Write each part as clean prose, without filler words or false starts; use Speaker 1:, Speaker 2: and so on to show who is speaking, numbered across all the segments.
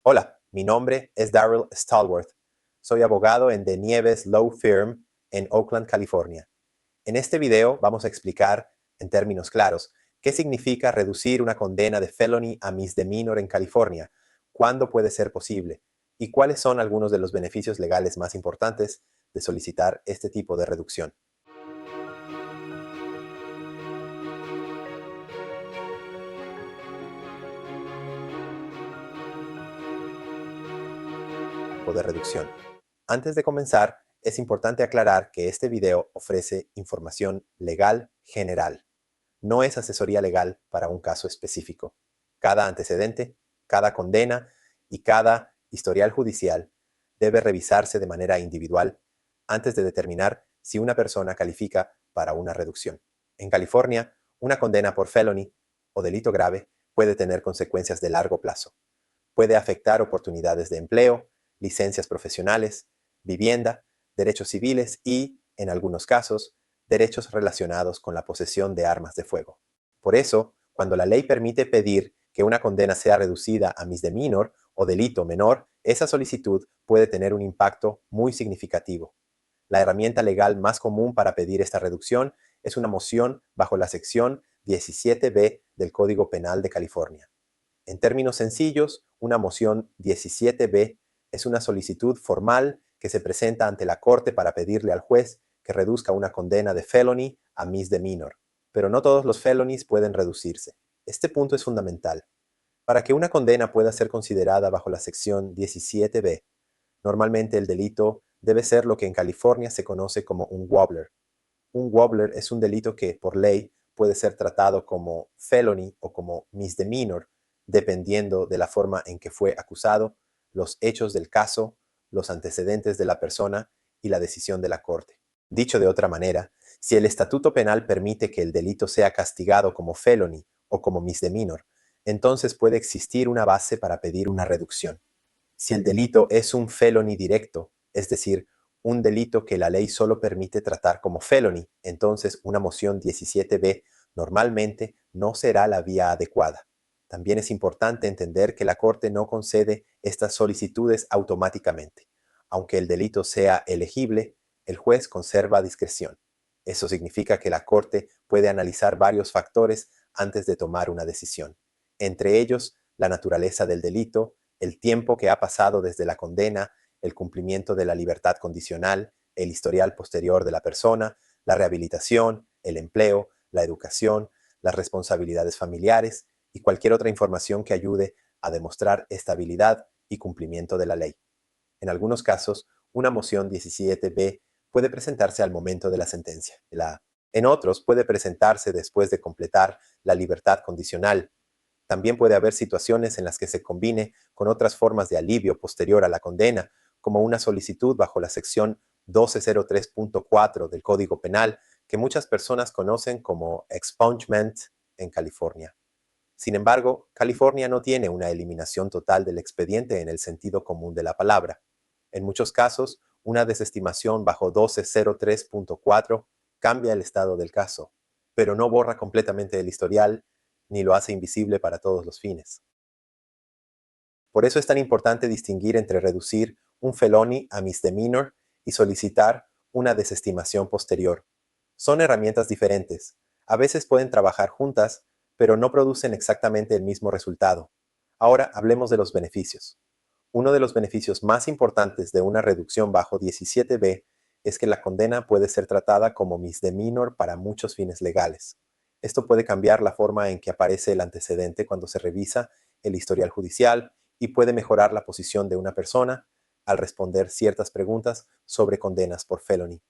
Speaker 1: Hola, mi nombre es Darrell Stallworth. Soy abogado en The Nieves Law Firm en Oakland, California. En este video vamos a explicar, en términos claros, qué significa reducir una condena de felony a misdemeanor en California, cuándo puede ser posible y cuáles son algunos de los beneficios legales más importantes de solicitar este tipo de reducción. De reducción. Antes de comenzar, es importante aclarar que este video ofrece información legal general. No es asesoría legal para un caso específico. Cada antecedente, cada condena y cada historial judicial debe revisarse de manera individual antes de determinar si una persona califica para una reducción. En California, una condena por felony o delito grave puede tener consecuencias de largo plazo. Puede afectar oportunidades de empleo, licencias profesionales, vivienda, derechos civiles y, en algunos casos, derechos relacionados con la posesión de armas de fuego. Por eso, cuando la ley permite pedir que una condena sea reducida a misdemeanor o delito menor, esa solicitud puede tener un impacto muy significativo. La herramienta legal más común para pedir esta reducción es una moción bajo la sección 17b del Código Penal de California. En términos sencillos, una moción 17b es una solicitud formal que se presenta ante la Corte para pedirle al juez que reduzca una condena de felony a misdemeanor. Pero no todos los felonies pueden reducirse. Este punto es fundamental. Para que una condena pueda ser considerada bajo la sección 17b, normalmente el delito debe ser lo que en California se conoce como un wobbler. Un wobbler es un delito que, por ley, puede ser tratado como felony o como misdemeanor, dependiendo de la forma en que fue acusado, los hechos del caso, los antecedentes de la persona y la decisión de la Corte. Dicho de otra manera, si el estatuto penal permite que el delito sea castigado como felony o como misdemeanor, entonces puede existir una base para pedir una reducción. Si el delito es un felony directo, es decir, un delito que la ley solo permite tratar como felony, entonces una moción 17b normalmente no será la vía adecuada. También es importante entender que la Corte no concede estas solicitudes automáticamente. Aunque el delito sea elegible, el juez conserva discreción. Eso significa que la Corte puede analizar varios factores antes de tomar una decisión, entre ellos la naturaleza del delito, el tiempo que ha pasado desde la condena, el cumplimiento de la libertad condicional, el historial posterior de la persona, la rehabilitación, el empleo, la educación, las responsabilidades familiares y cualquier otra información que ayude a demostrar estabilidad y cumplimiento de la ley. En algunos casos, una moción 17b puede presentarse al momento de la sentencia. En otros, puede presentarse después de completar la libertad condicional. También puede haber situaciones en las que se combine con otras formas de alivio posterior a la condena, como una solicitud bajo la sección 1203.4 del Código Penal, que muchas personas conocen como expungement en California. Sin embargo, California no tiene una eliminación total del expediente en el sentido común de la palabra. En muchos casos, una desestimación bajo 1203.4 cambia el estado del caso, pero no borra completamente el historial ni lo hace invisible para todos los fines. Por eso es tan importante distinguir entre reducir un felony a misdemeanor y solicitar una desestimación posterior. Son herramientas diferentes. A veces pueden trabajar juntas, pero no producen exactamente el mismo resultado. Ahora hablemos de los beneficios. Uno de los beneficios más importantes de una reducción bajo 17b es que la condena puede ser tratada como misdemeanor para muchos fines legales. Esto puede cambiar la forma en que aparece el antecedente cuando se revisa el historial judicial y puede mejorar la posición de una persona al responder ciertas preguntas sobre condenas por felony.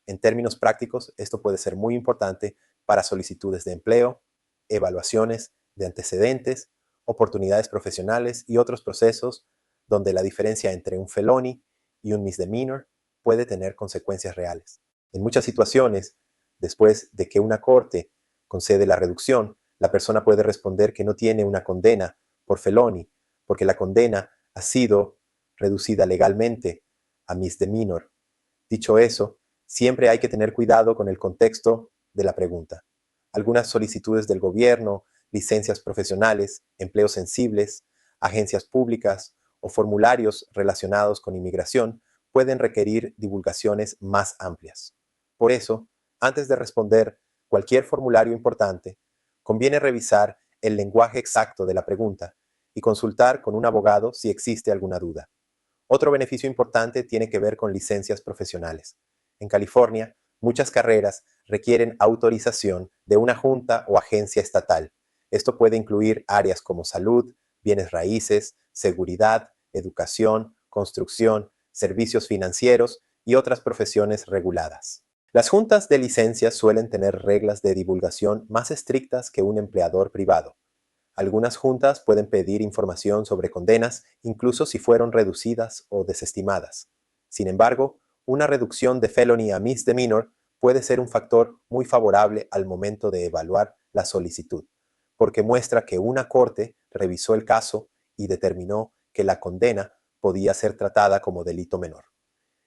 Speaker 1: En términos prácticos, esto puede ser muy importante para solicitudes de empleo, evaluaciones de antecedentes, oportunidades profesionales y otros procesos donde la diferencia entre un felony y un misdemeanor puede tener consecuencias reales. En muchas situaciones, después de que una corte concede la reducción, la persona puede responder que no tiene una condena por felony, porque la condena ha sido reducida legalmente a misdemeanor. Dicho eso, siempre hay que tener cuidado con el contexto de la pregunta. Algunas solicitudes del gobierno, licencias profesionales, empleos sensibles, agencias públicas o formularios relacionados con inmigración pueden requerir divulgaciones más amplias. Por eso, antes de responder cualquier formulario importante, conviene revisar el lenguaje exacto de la pregunta y consultar con un abogado si existe alguna duda. Otro beneficio importante tiene que ver con licencias profesionales. En California, muchas carreras requieren autorización de una junta o agencia estatal. Esto puede incluir áreas como salud, bienes raíces, seguridad, educación, construcción, servicios financieros y otras profesiones reguladas. Las juntas de licencias suelen tener reglas de divulgación más estrictas que un empleador privado. Algunas juntas pueden pedir información sobre condenas, incluso si fueron reducidas o desestimadas. Sin embargo, una reducción de felony a misdemeanor puede ser un factor muy favorable al momento de evaluar la solicitud, porque muestra que una corte revisó el caso y determinó que la condena podía ser tratada como delito menor.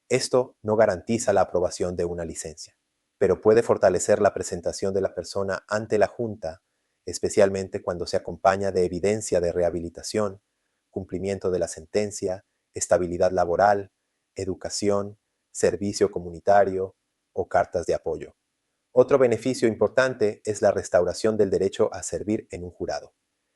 Speaker 1: Esto no garantiza la aprobación de una licencia, pero puede fortalecer la presentación de la persona ante la junta, especialmente cuando se acompaña de evidencia de rehabilitación, cumplimiento de la sentencia, estabilidad laboral, educación, servicio comunitario o cartas de apoyo. Otro beneficio importante es la restauración del derecho a servir en un jurado.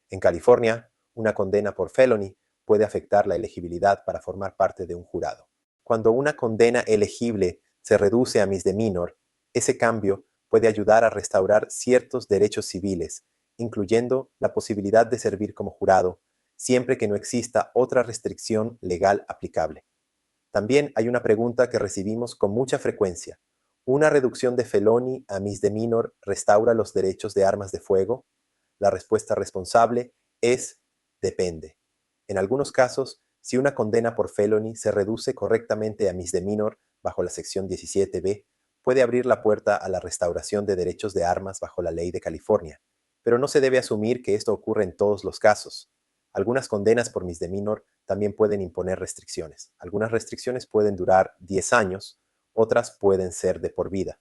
Speaker 1: En California, una condena por felony puede afectar la elegibilidad para formar parte de un jurado. Cuando una condena elegible se reduce a misdemeanor, ese cambio puede ayudar a restaurar ciertos derechos civiles, incluyendo la posibilidad de servir como jurado, siempre que no exista otra restricción legal aplicable. También hay una pregunta que recibimos con mucha frecuencia. ¿Una reducción de felony a misdemeanor restaura los derechos de armas de fuego? La respuesta responsable es depende. En algunos casos, si una condena por felony se reduce correctamente a misdemeanor bajo la sección 17b, puede abrir la puerta a la restauración de derechos de armas bajo la ley de California. Pero no se debe asumir que esto ocurre en todos los casos. Algunas condenas por misdemeanor también pueden imponer restricciones. Algunas restricciones pueden durar 10 años, otras pueden ser de por vida.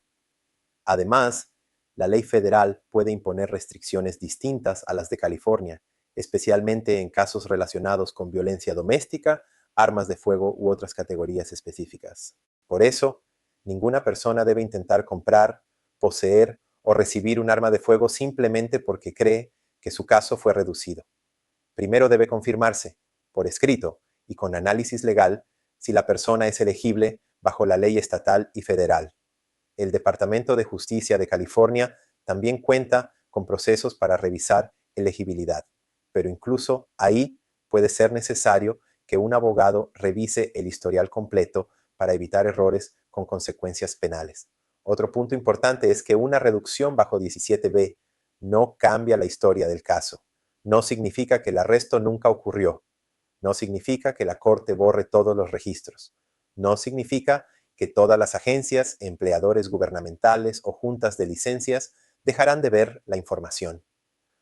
Speaker 1: Además, la ley federal puede imponer restricciones distintas a las de California, especialmente en casos relacionados con violencia doméstica, armas de fuego u otras categorías específicas. Por eso, ninguna persona debe intentar comprar, poseer o recibir un arma de fuego simplemente porque cree que su caso fue reducido. Primero debe confirmarse, por escrito y con análisis legal, si la persona es elegible bajo la ley estatal y federal. El Departamento de Justicia de California también cuenta con procesos para revisar elegibilidad, pero incluso ahí puede ser necesario que un abogado revise el historial completo para evitar errores con consecuencias penales. Otro punto importante es que una reducción bajo 17b no cambia la historia del caso. No significa que el arresto nunca ocurrió. No significa que la corte borre todos los registros. No significa que todas las agencias, empleadores gubernamentales o juntas de licencias dejarán de ver la información.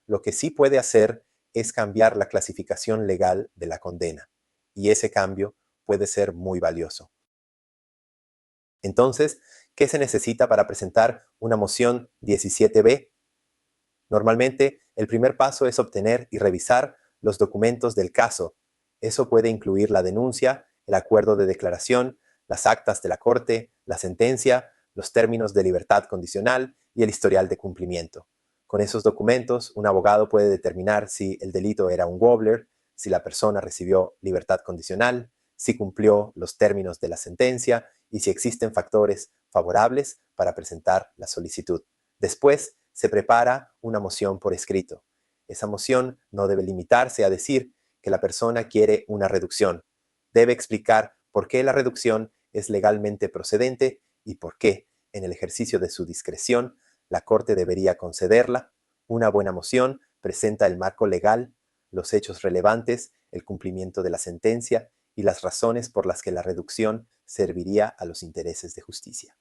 Speaker 1: Lo que sí puede hacer es cambiar la clasificación legal de la condena, y ese cambio puede ser muy valioso. Entonces, ¿qué se necesita para presentar una moción 17b? Normalmente, el primer paso es obtener y revisar los documentos del caso. Eso puede incluir la denuncia, el acuerdo de declaración, las actas de la corte, la sentencia, los términos de libertad condicional y el historial de cumplimiento. Con esos documentos, un abogado puede determinar si el delito era un wobbler, si la persona recibió libertad condicional, si cumplió los términos de la sentencia y si existen factores favorables para presentar la solicitud. Después, se prepara una moción por escrito. Esa moción no debe limitarse a decir que la persona quiere una reducción. Debe explicar por qué la reducción es legalmente procedente y por qué, en el ejercicio de su discreción, la Corte debería concederla. Una buena moción presenta el marco legal, los hechos relevantes, el cumplimiento de la sentencia y las razones por las que la reducción serviría a los intereses de justicia.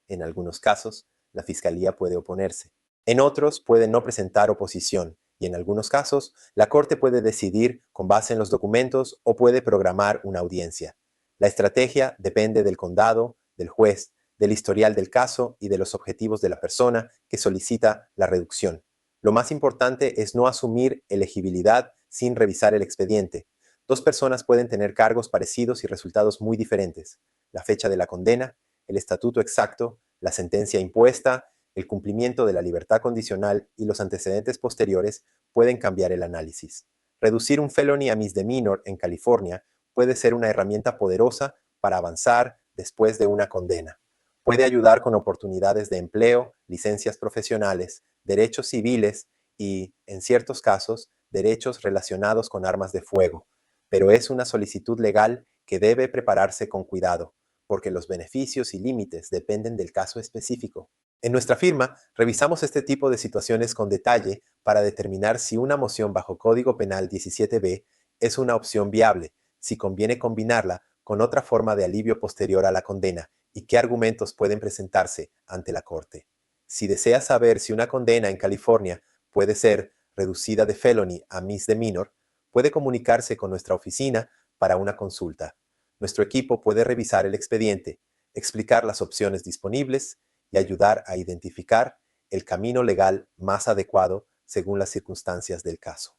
Speaker 1: En algunos casos, la Fiscalía puede oponerse. En otros puede no presentar oposición y en algunos casos la Corte puede decidir con base en los documentos o puede programar una audiencia. La estrategia depende del condado, del juez, del historial del caso y de los objetivos de la persona que solicita la reducción. Lo más importante es no asumir elegibilidad sin revisar el expediente. Dos personas pueden tener cargos parecidos y resultados muy diferentes. La fecha de la condena, el estatuto exacto, la sentencia impuesta, el cumplimiento de la libertad condicional y los antecedentes posteriores pueden cambiar el análisis. Reducir un felony a misdemeanor en California puede ser una herramienta poderosa para avanzar después de una condena. Puede ayudar con oportunidades de empleo, licencias profesionales, derechos civiles y, en ciertos casos, derechos relacionados con armas de fuego. Pero es una solicitud legal que debe prepararse con cuidado, porque los beneficios y límites dependen del caso específico. En nuestra firma, revisamos este tipo de situaciones con detalle para determinar si una moción bajo Código Penal 17b es una opción viable, si conviene combinarla con otra forma de alivio posterior a la condena y qué argumentos pueden presentarse ante la Corte. Si desea saber si una condena en California puede ser reducida de felony a misdemeanor, puede comunicarse con nuestra oficina para una consulta. Nuestro equipo puede revisar el expediente, explicar las opciones disponibles y ayudar a identificar el camino legal más adecuado según las circunstancias del caso.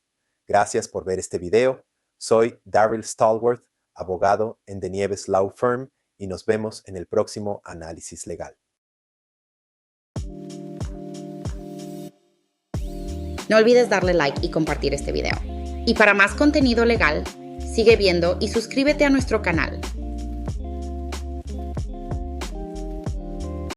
Speaker 1: Gracias por ver este video. Soy Daryl Stallworth, abogado en The Nieves Law Firm, y nos vemos en el próximo análisis legal.
Speaker 2: No olvides darle like y compartir este video. Y para más contenido legal, sigue viendo y suscríbete a nuestro canal.